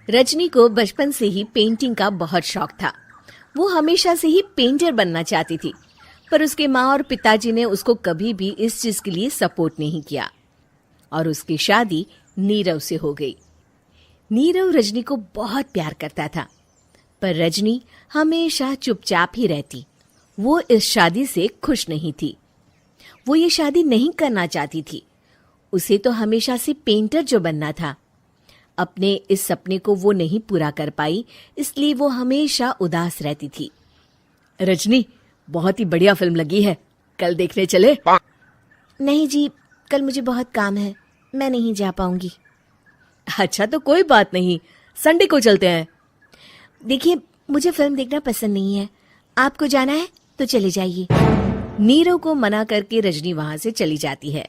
रजनी को बचपन से ही पेंटिंग का बहुत शौक था। वो हमेशा से ही पेंटर बनना चाहती थी, पर उसके माँ और पिताजी ने उसको कभी भी इस चीज के लिए सपोर्ट नहीं किया और उसकी शादी नीरव से हो गई। नीरव रजनी को बहुत प्यार करता था, पर रजनी हमेशा चुपचाप ही रहती। वो इस शादी से खुश नहीं थी। वो ये शादी नहीं करना चाहती थी। उसे तो हमेशा से पेंटर जो बनना था। अपने इस सपने को वो नहीं पूरा कर पाई, इसलिए वो हमेशा उदास रहती थी। रजनी, बहुत ही बढ़िया फिल्म लगी है, कल देखने चले? नहीं जी, कल मुझे बहुत काम है, मैं नहीं जा पाऊंगी। अच्छा तो कोई बात नहीं, संडे को चलते हैं। देखिए, मुझे फिल्म देखना पसंद नहीं है। आपको जाना है तो चले जाइए। नीरव को मना करके रजनी वहां से चली जाती है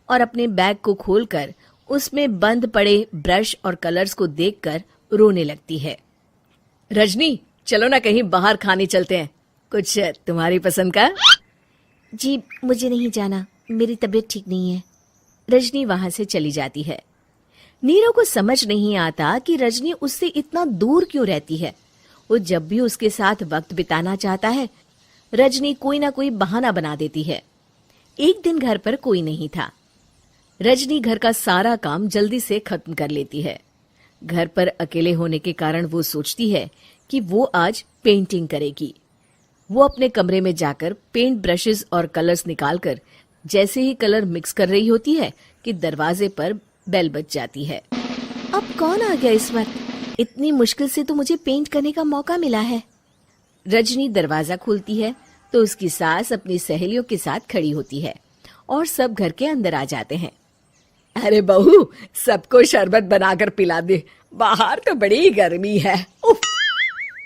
और अपने बैग को खोलकर उसमें बंद पड़े ब्रश और कलर्स को देखकर रोने लगती है। रजनी, चलो ना कहीं बाहर खाने चलते हैं, कुछ तुम्हारी पसंद का। जी, मुझे नहीं जाना, मेरी तबीयत ठीक नहीं है। रजनी वहां से चली जाती है। नीरव को समझ नहीं आता कि रजनी उससे इतना दूर क्यों रहती है। वो जब भी उसके साथ वक्त बिताना चाहता है, रजनी कोई ना कोई बहाना बना देती है। एक दिन घर पर कोई नहीं था। रजनी घर का सारा काम जल्दी से खत्म कर लेती है। घर पर अकेले होने के कारण वो सोचती है कि वो आज पेंटिंग करेगी। वो अपने कमरे में जाकर पेंट ब्रशेस और कलर्स निकालकर जैसे ही कलर मिक्स कर रही होती है कि दरवाजे पर बेल बज जाती है। अब कौन आ गया इस वक्त? इतनी मुश्किल से तो मुझे पेंट करने का मौका मिला है। रजनी दरवाजा खोलती है तो उसकी सास अपनी सहेलियों के साथ खड़ी होती है और सब घर के अंदर आ जाते हैं। अरे बहू, सबको शरबत बनाकर पिला दे, बाहर तो बड़ी गर्मी है। उफ।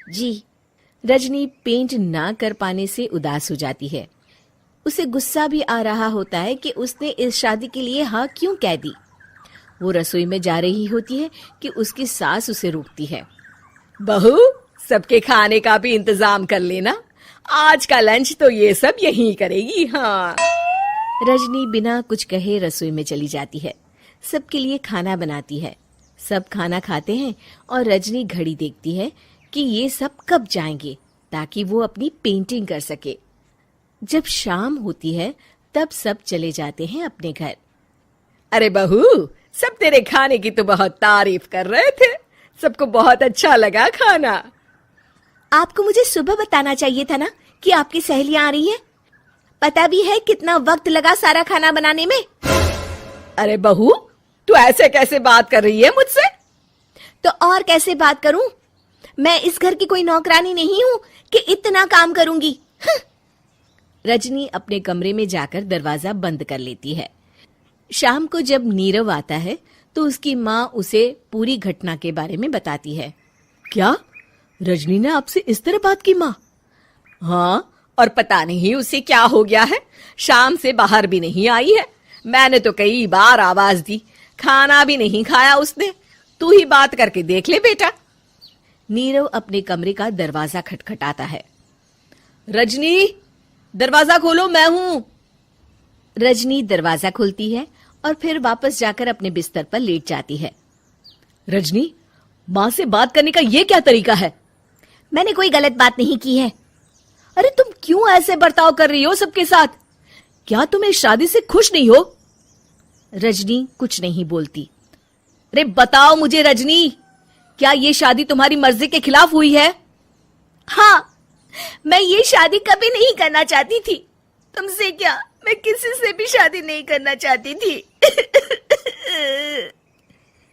जी। रजनी पेंट ना कर पाने से उदास हो जाती है। उसे गुस्सा भी आ रहा होता है कि उसने इस शादी के लिए हाँ क्यों कह दी। वो रसोई में जा रही होती है कि उसकी सास उसे रोकती है। बहू, सबके खाने का भी इंतजाम कर लेना, आज का लंच तो ये सब यहीं करेगी। हाँ। रजनी बिना कुछ कहे रसोई में चली जाती है। सबके लिए खाना बनाती है। सब खाना खाते हैं और रजनी घड़ी देखती है कि ये सब कब जाएंगे ताकि वो अपनी पेंटिंग कर सके। जब शाम होती है तब सब चले जाते हैं अपने घर। अरे बहू, सब तेरे खाने की तो बहुत तारीफ कर रहे थे, सबको बहुत अच्छा लगा खाना। आपको मुझे सुबह बताना चाहिए था ना कि आपकी सहेलियां आ रही हैं। पता भी है कितना वक्त लगा सारा खाना बनाने में। अरे बहू, तू ऐसे कैसे बात कर रही है मुझसे? तो और कैसे बात करूं? मैं इस घर की कोई नौकरानी नहीं हूं कि इतना काम करूंगी। रजनी अपने कमरे में जाकर दरवाजा बंद कर लेती है। शाम को जब नीरव आता है तो उसकी माँ उसे पूरी घटना के बारे में बताती है। क्या रजनी ने आपसे इस तरह बात की माँ? हाँ, और पता नहीं उसे क्या हो गया है, शाम से बाहर भी नहीं आई है। मैंने तो कई बार आवाज दी, खाना भी नहीं खाया उसने। तू ही बात करके देख ले बेटा। नीरव अपने कमरे का दरवाजा खटखटाता है। रजनी, दरवाजा खोलो, मैं हूं। रजनी दरवाजा खोलती है और फिर वापस जाकर अपने बिस्तर पर लेट जाती है। रजनी, माँ से बात करने का ये क्या तरीका है? मैंने कोई गलत बात नहीं की है। अरे तुम क्यों ऐसे बर्ताव कर रही हो सबके साथ? क्या तुम इस शादी से खुश नहीं हो? रजनी कुछ नहीं बोलती। अरे बताओ मुझे रजनी, क्या ये शादी तुम्हारी मर्जी के खिलाफ हुई है? हाँ, मैं ये शादी कभी नहीं करना चाहती थी। तुमसे क्या, मैं किसी से भी शादी नहीं करना चाहती थी।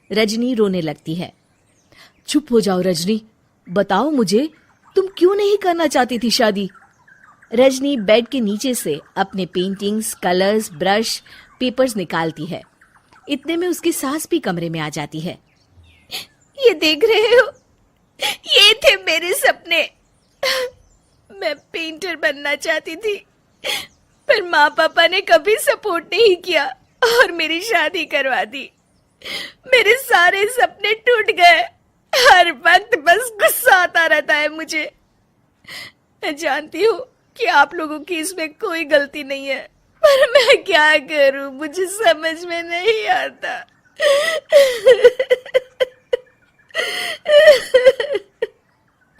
रजनी रोने लगती है। चुप हो जाओ रजनी, बताओ मुझे, तुम क्यों नहीं करना चाहती थी शादी? रजनी बेड के नीचे से अपने पेंटिंग्स, कलर्स, ब्रश, पेपर्स निकालती है। इतने में उसकी सास भी कमरे में आ जाती है। ये देख रहे हो, ये थे मेरे सपने। मैं पेंटर बनना चाहती थी, पर माँ पापा ने कभी सपोर्ट नहीं किया और मेरी शादी करवा दी। मेरे सारे सपने टूट गए। हर वक्त बस गुस्सा आता रहता है मुझे। मैं जानती हूँ कि आप लोगों की इसमें कोई गलती नहीं है, पर मैं क्या करूँ, मुझे समझ में नहीं आता।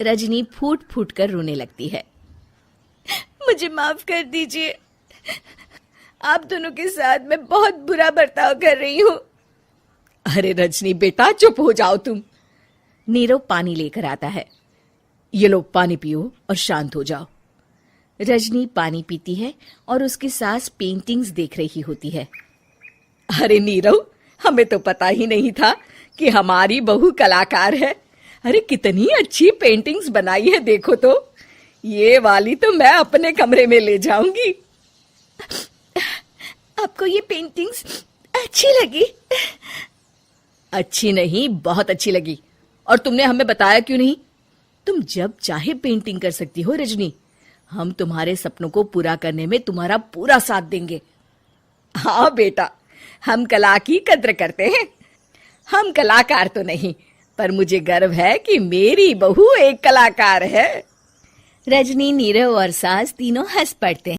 रजनी फूट फूट कर रोने लगती है। मुझे माफ कर दीजिए, आप दोनों के साथ मैं बहुत बुरा बर्ताव कर रही हूँ। अरे रजनी बेटा, चुप हो जाओ तुम। नीरव पानी लेकर आता है। ये लो पानी पियो और शांत हो जाओ। रजनी पानी पीती है और उसकी सास पेंटिंग्स देख रही होती है। अरे नीरव, हमें तो पता ही नहीं था कि हमारी बहू कलाकार है। अरे कितनी अच्छी पेंटिंग्स बनाई है, देखो तो। ये वाली तो मैं अपने कमरे में ले जाऊंगी। आपको ये पेंटिंग्स अच्छी लगी? अच्छी नहीं, बहुत अच्छी लगी। और तुमने हमें बताया क्यों नहीं? तुम जब चाहे पेंटिंग कर सकती हो रजनी। हम तुम्हारे सपनों को पूरा करने में तुम्हारा पूरा साथ देंगे। हाँ बेटा, हम कला की कद्र करते हैं। हम कलाकार तो नहीं, पर मुझे गर्व है कि मेरी बहू एक कलाकार है। रजनी, नीरव और सास तीनों हंस पड़ते हैं।